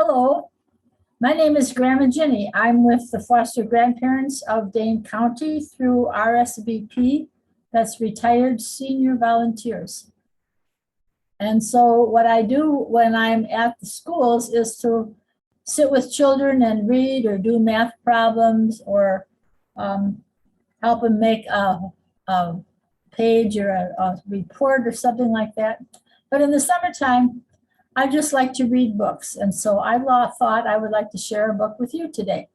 Hello, my name is Grandma Jenny. I'm with the foster grandparents of Dane County through RSVP, that's Retired Senior Volunteers. And so what I do when I'm at the schools is to sit with children and read or do math problems or help them make a page or a report or something like that. But in the summertime, I just like to read books. And so I thought I would like to share a book with you today.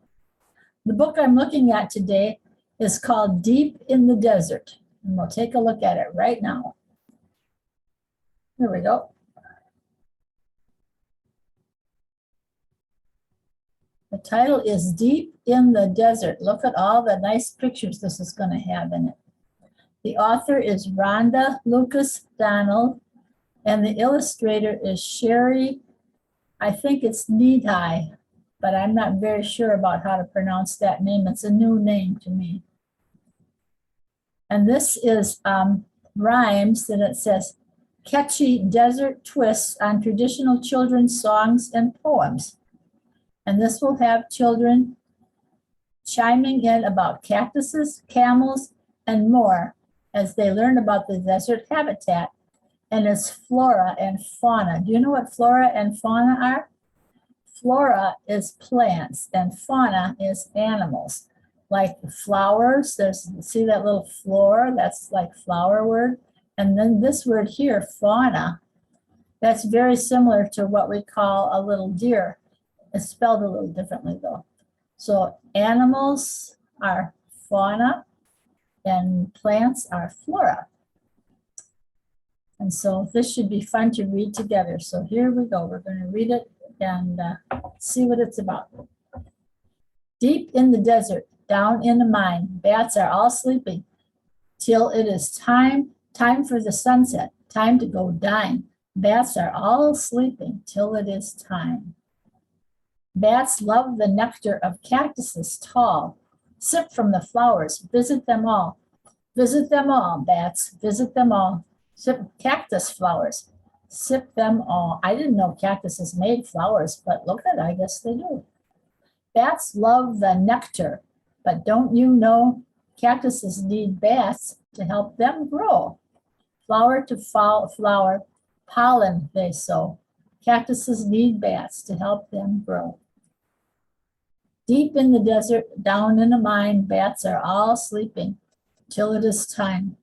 The book I'm looking at today is called Deep in the Desert. And we'll take a look at it right now. Here we go. The title is Deep in the Desert. Look at all the nice pictures this is going to have in it. The author is Rhonda Lucas Donald, and the illustrator is Sherry, I think it's Needhigh, but I'm not very sure about how to pronounce that name. It's a new name to me. And this is rhymes, and it says, catchy desert twists on traditional children's songs and poems. And this will have children chiming in about cactuses, camels, and more as they learn about the desert habitat and its flora and fauna. Do you know what flora and fauna are? Flora is plants and fauna is animals. Like flowers, see that little floor? That's like flower word. And then this word here, fauna, that's very similar to what we call a little deer. It's spelled a little differently though. So animals are fauna and plants are flora. And so this should be fun to read together. So here we go. We're going to read it and see what it's about. Deep in the desert, down in the mine, bats are all sleeping till it is time for the sunset, time to go dine. Bats are all sleeping till it is time. Bats love the nectar of cactuses tall. Sip from the flowers, visit them all. Visit them all, bats, visit them all. Sip cactus flowers, sip them all. I didn't know cactuses made flowers, but look at it, I guess they do. Bats love the nectar, but don't you know cactuses need bats to help them grow? Flower to flower, pollen they sow. Cactuses need bats to help them grow. Deep in the desert, down in a mine, bats are all sleeping till it is time.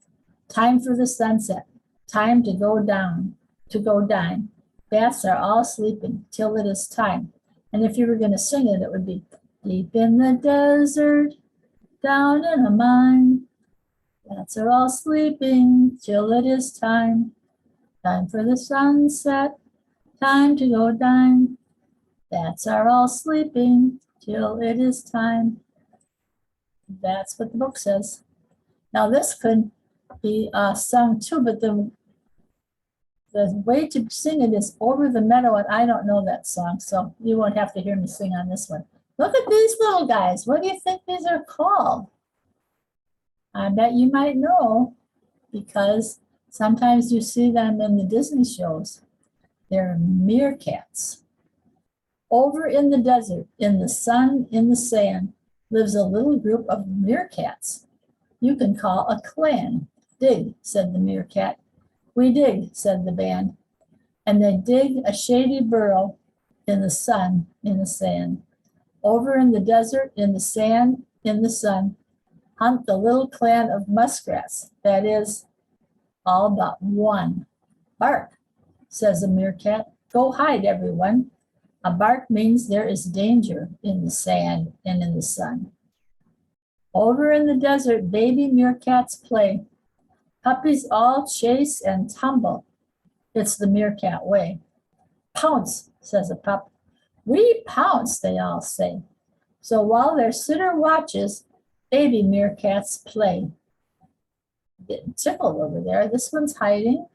Time for the sunset, time to go down, to go dine. Bats are all sleeping till it is time. And if you were going to sing it, it would be deep in the desert, down in a mine. Bats are all sleeping till it is time. Time for the sunset, time to go dine. Bats are all sleeping till it is time. That's what the book says. Now this could be sung too, but the way to sing it is Over the Meadow, and I don't know that song, so you won't have to hear me sing on this one. Look at these little guys. What do you think these are called? I bet you might know, because sometimes you see them in the Disney shows. They're meerkats. Over in the desert, in the sun, in the sand, lives a little group of meerkats you can call a clan. Dig, said the meerkat. We dig, said the band. And they dig a shady burrow in the sun, in the sand. Over in the desert, in the sand, in the sun, hunt the little clan of muskrats. That is all but one. Bark, says the meerkat. Go hide, everyone. A bark means there is danger in the sand and in the sun. Over in the desert, baby meerkats play. Puppies all chase and tumble. It's the meerkat way. Pounce, says a pup. We pounce, they all say. So while their sitter watches, baby meerkats play. Getting tickled over there. This one's hiding.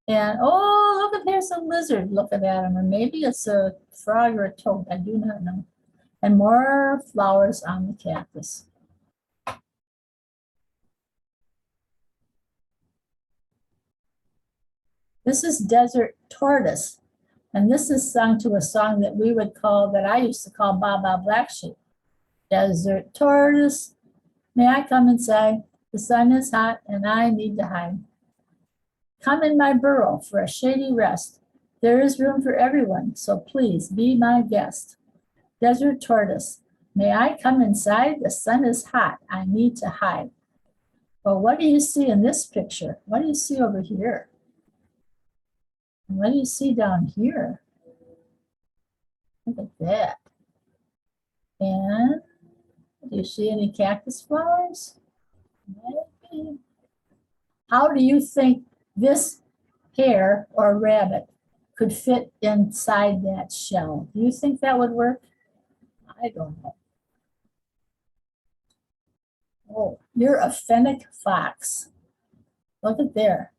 And oh, look at, there's a lizard looking at him, or maybe it's a frog or a toad, I do not know. And more flowers on the cactus. This is desert tortoise, And this is sung to a song that we would call, that I used to call Baba Black Sheep. Desert tortoise, may I come inside? The sun is hot and I need to hide. Come in my burrow for a shady rest. There is room for everyone, so please be my guest. Desert tortoise, may I come inside? The sun is hot, I need to hide. Well, what do you see in this picture? What do you see over here? And what do you see down here? Look at that. And do you see any cactus flowers? Maybe. How do you think this hare or rabbit could fit inside that shell? Do you think that would work? I don't know. Oh, you're a fennec fox. Look at there.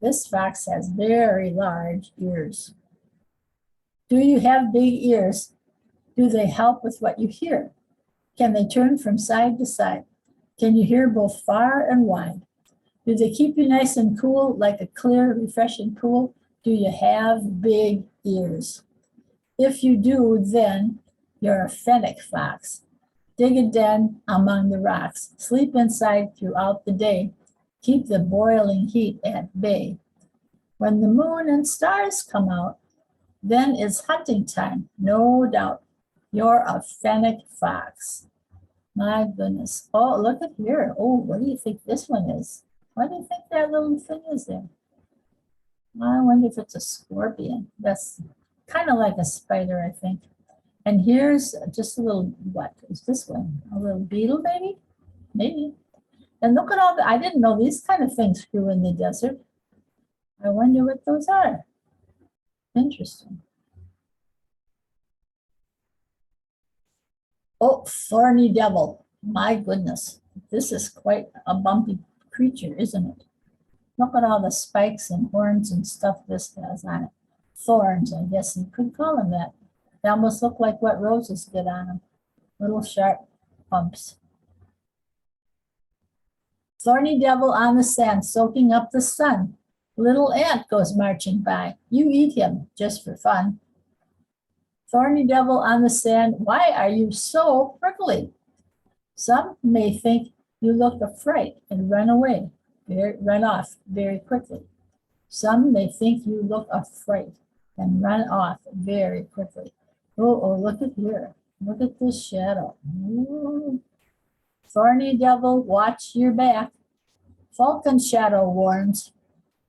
This fox has very large ears. Do you have big ears? Do they help with what you hear? Can they turn from side to side? Can you hear both far and wide? Do they keep you nice and cool like a clear, refreshing pool? Do you have big ears? If you do, then you're a fennec fox. Dig a den among the rocks. Sleep inside throughout the day. Keep the boiling heat at bay. When the moon and stars come out, then it's hunting time, no doubt. You're a fennec fox. My goodness. Oh, look at here. Oh, what do you think this one is? What do you think that little thing is there? I wonder if it's a scorpion. That's kind of like a spider, I think. And here's just a little, what is this one? A little beetle, maybe? Maybe. And look at all the, I didn't know these kind of things grew in the desert. I wonder what those are. Interesting. Oh, thorny devil. My goodness. This is quite a bumpy creature, isn't it? Look at all the spikes and horns and stuff this has on it. Thorns, I guess you could call them that. They almost look like what roses get on them. Little sharp bumps. Thorny devil on the sand, soaking up the sun. Little ant goes marching by. You eat him just for fun. Thorny devil on the sand, why are you so prickly? Some may think you look a fright and run away, run off very quickly. Some may think you look a fright and run off very quickly. Oh, look at here. Look at this shadow. Ooh. Thorny devil, watch your back. Falcon shadow warns.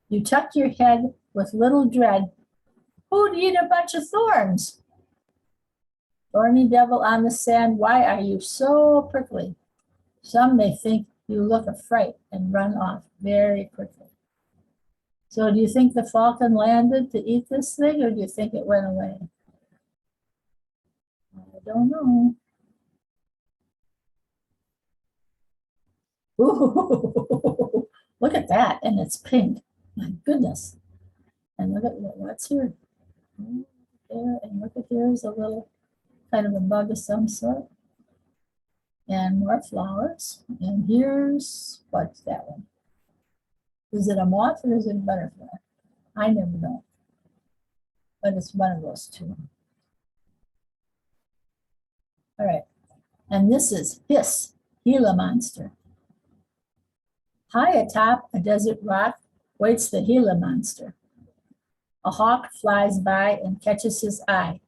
You tuck your head with little dread. Who'd eat a bunch of thorns? Thorny devil on the sand, why are you so prickly? Some may think you look a fright and run off very quickly. So do you think the falcon landed to eat this thing, or do you think it went away? I don't know. Ooh, look at that, and it's pink. My goodness. And look at what's here. There, and look at here's a little kind of a bug of some sort. And more flowers. And here's, what's that one? Is it a moth or is it a butterfly? I never know. But it's one of those two. All right. And this is Hiss, Gila monster. High atop a desert rock waits the Gila monster. A hawk flies by and catches his eye.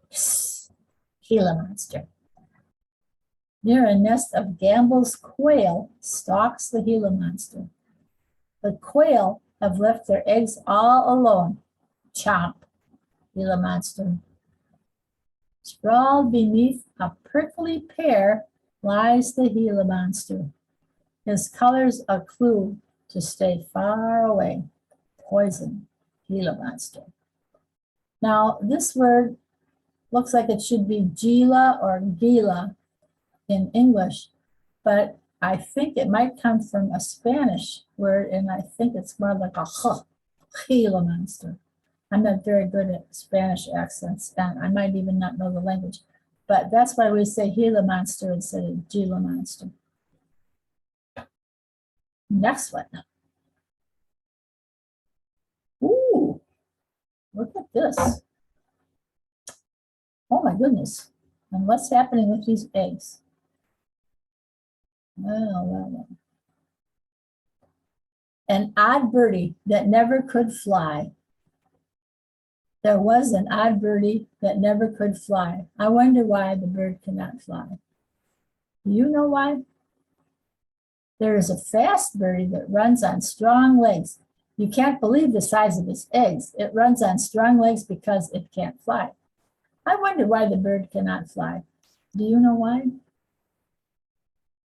Hiss, Gila monster. Near a nest of Gambel's quail stalks the Gila monster. The quail have left their eggs all alone. Chomp, Gila monster. Sprawled beneath a prickly pear lies the Gila monster. His color's a clue to stay far away. Poison, Gila monster. Now, this word looks like it should be Gila or Gila in English, but I think it might come from a Spanish word, and I think it's more like a Gila monster. I'm not very good at Spanish accents, and I might even not know the language, but that's why we say Gila monster instead of Gila monster. Next one. Ooh, look at this. Oh my goodness. And what's happening with these eggs? Well. An odd birdie that never could fly. There was an odd birdie that never could fly. I wonder why the bird cannot fly. Do you know why? There is a fast birdie that runs on strong legs. You can't believe the size of its eggs. It runs on strong legs because it can't fly. I wonder why the bird cannot fly. Do you know why?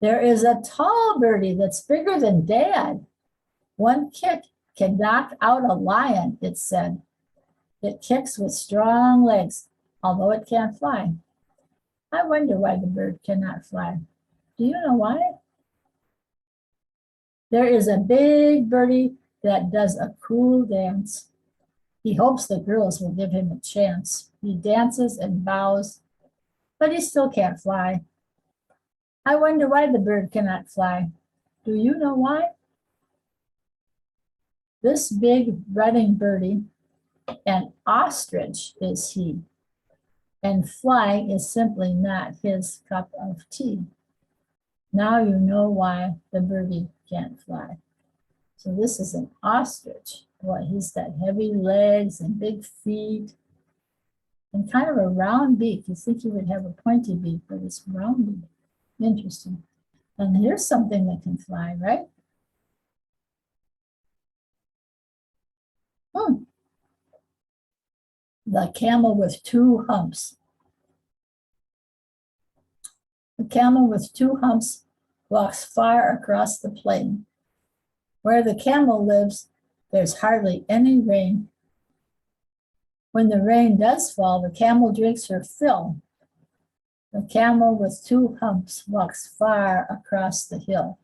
There is a tall birdie that's bigger than Dad. One kick can knock out a lion, it said. It kicks with strong legs, although it can't fly. I wonder why the bird cannot fly. Do you know why? There is a big birdie that does a cool dance. He hopes the girls will give him a chance. He dances and bows, but he still can't fly. I wonder why the bird cannot fly. Do you know why? This big running birdie, an ostrich is he, and flying is simply not his cup of tea. Now you know why the birdie can't fly. So this is an ostrich. Boy, he's got heavy legs and big feet and kind of a round beak. You think he would have a pointy beak, but it's rounded. Interesting. And here's something that can fly, right? The camel with two humps. The camel with two humps walks far across the plain. Where the camel lives, there's hardly any rain. When the rain does fall, the camel drinks her fill. The camel with two humps walks far across the hill.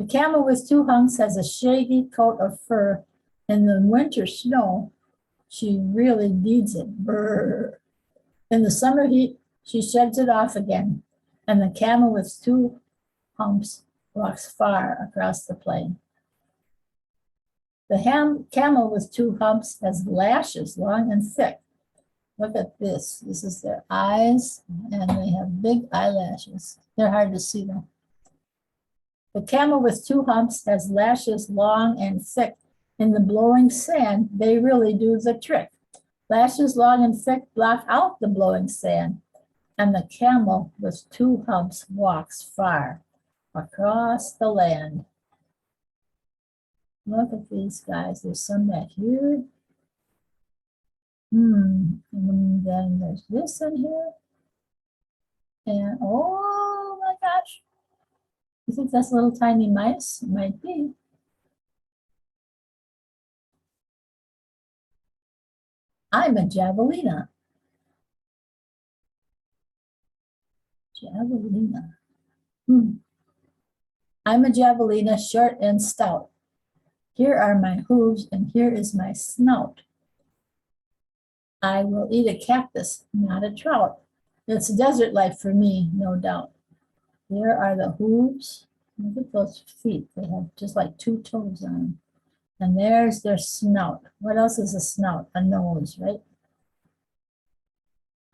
The camel with two humps has a shaggy coat of fur. In the winter snow, she really needs it. Brr. In the summer heat, she sheds it off again, and the camel with two humps walks far across the plain. The camel with two humps has lashes long and thick. Look at this. This is their eyes, and they have big eyelashes. They're hard to see though. The camel with two humps has lashes long and thick. In the blowing sand, they really do the trick. Lashes long and thick block out the blowing sand, and the camel with two humps walks far across the land. Look at these guys. There's some back here. And then there's this in here. And oh my gosh. You think that's little tiny mice? It might be. I'm a javelina. Javelina. I'm a javelina, short and stout. Here are my hooves, and here is my snout. I will eat a cactus, not a trout. It's desert life for me, no doubt. Here are the hooves. Look at those feet. They have just like two toes on them. And there's their snout. What else is a snout? A nose, right?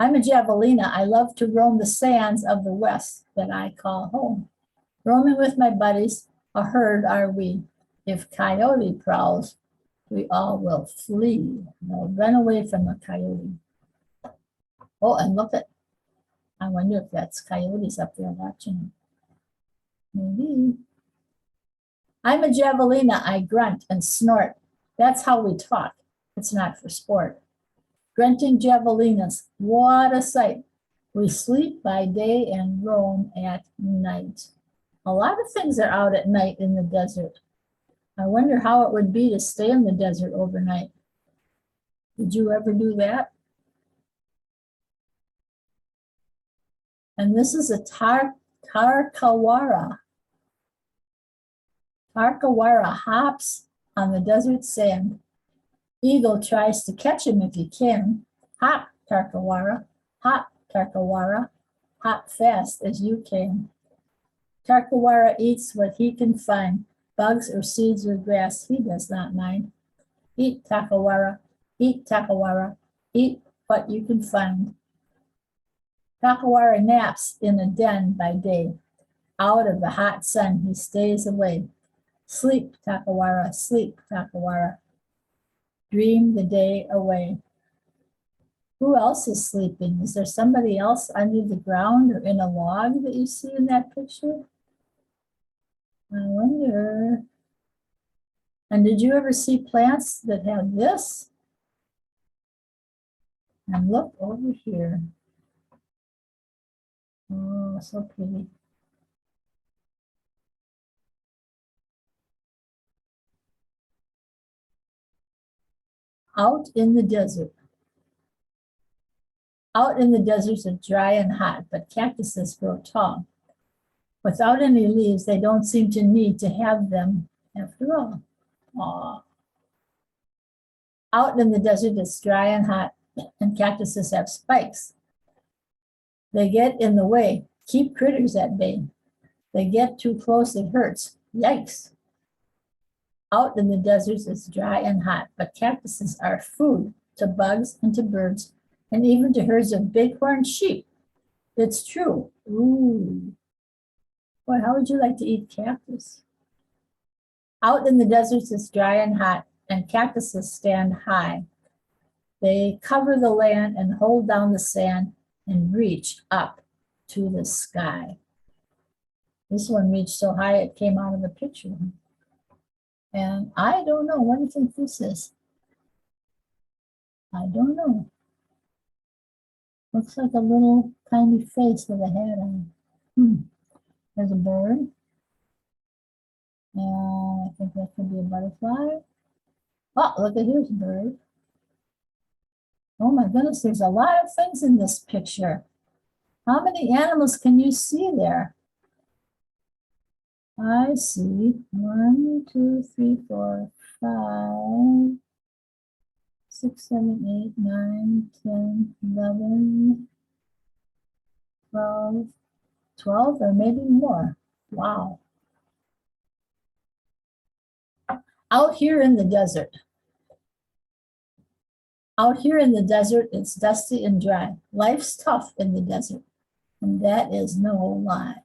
I'm a javelina. I love to roam the sands of the west that I call home. Roaming with my buddies, a herd are we. If coyote prowls, we all will flee. They'll run away from a coyote. Oh, and look at, I wonder if that's coyotes up there watching. Maybe. I'm a javelina. I grunt and snort. That's how we talk. It's not for sport. Grunting javelinas, what a sight. We sleep by day and roam at night. A lot of things are out at night in the desert. I wonder how it would be to stay in the desert overnight. Did you ever do that? And this is a Takawara. Takawara hops on the desert sand. Eagle tries to catch him if he can. Hop, Takawara, hop, Takawara, hop fast as you can. Takawara eats what he can find, bugs or seeds or grass, he does not mind. Eat, Takawara, eat, Takawara, eat what you can find. Takawara naps in a den by day. Out of the hot sun, he stays away. Sleep, Takawara, sleep, Takawara. Dream the day away. Who else is sleeping? Is there somebody else under the ground or in a log that you see in that picture? I wonder. And did you ever see plants that have this? And look over here. Oh, so pretty. Out in the desert. Out in the deserts it's dry and hot, but cactuses grow tall. Without any leaves, they don't seem to need to have them after all. Aww. Out in the desert it's dry and hot, and cactuses have spikes. They get in the way, keep critters at bay. They get too close, it hurts. Yikes. Out in the deserts it's dry and hot, but cactuses are food to bugs and to birds, and even to herds of bighorn sheep. It's true. Ooh. Boy, how would you like to eat cactus? Out in the deserts it's dry and hot, and cactuses stand high. They cover the land and hold down the sand and reach up to the sky. This one reached so high it came out of the picture. And I don't know, what do you think this is? I don't know. Looks like a little tiny face with a hat on. There's a bird. And I think that could be a butterfly. Oh, look at here's a bird. Oh my goodness, there's a lot of things in this picture. How many animals can you see there? I see 1, 2, 3, 4, 5, 6, 7, 8, 9, 10, 11, 12, or maybe more. Wow. Out here in the desert. Out here in the desert, it's dusty and dry. Life's tough in the desert, and that is no lie.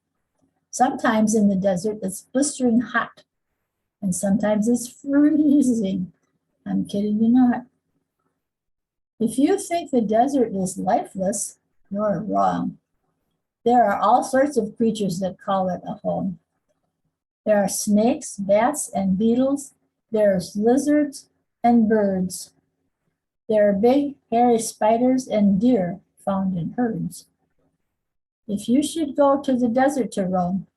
Sometimes in the desert, it's blistering hot, and sometimes it's freezing. I'm kidding you not. If you think the desert is lifeless, you're wrong. There are all sorts of creatures that call it a home. There are snakes, bats, and beetles. There's lizards and birds. There are big, hairy spiders and deer found in herds. If you should go to the desert to roam,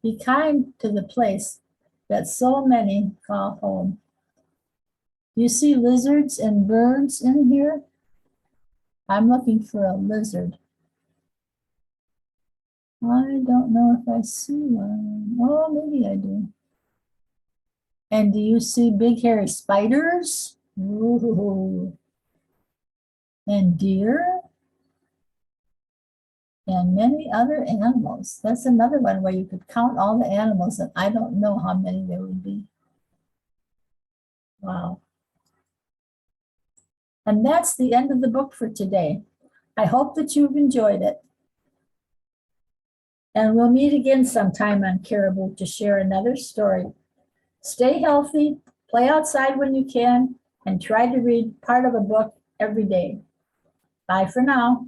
be kind to the place that so many call home. You see lizards and birds in here? I'm looking for a lizard. I don't know if I see one. Oh, maybe I do. And do you see big hairy spiders? Ooh. And deer? And many other animals. That's another one where you could count all the animals, and I don't know how many there would be. Wow. And that's the end of the book for today. I hope that you've enjoyed it. And we'll meet again sometime on Caribou to share another story. Stay healthy, play outside when you can, and try to read part of a book every day. Bye for now.